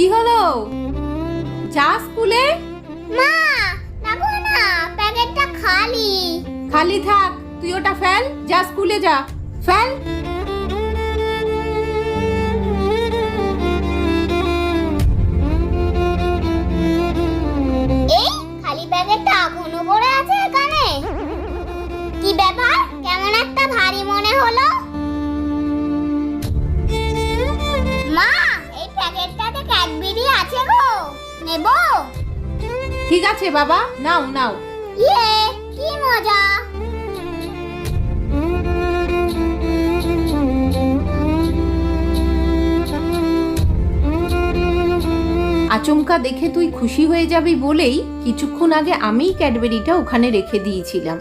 কি হলো? যা স্কুলে। মা, দেখো না, প্যাকেটটা খালি। খালি থাক, তুই ওটা ফেল। যা স্কুলে যা, ফেল। এই খালি প্যাকেটটা এখনো পড়ে আছে এখানে। কি ব্যাপার, কেমন একটা ভারী মনে হলো? মা, এই প্যাকেটটাতে ক্যাডবেরি আছে গো, নেব? ঠিক আছে বাবা, নাও নাও। ইয়ে, কি মজা। আচমকা দেখে তুই খুশি হয়ে যাবি বলেই কিছুক্ষণ আগে আমিই ক্যাডবেরিটা ওখানে রেখে দিয়েছিলাম।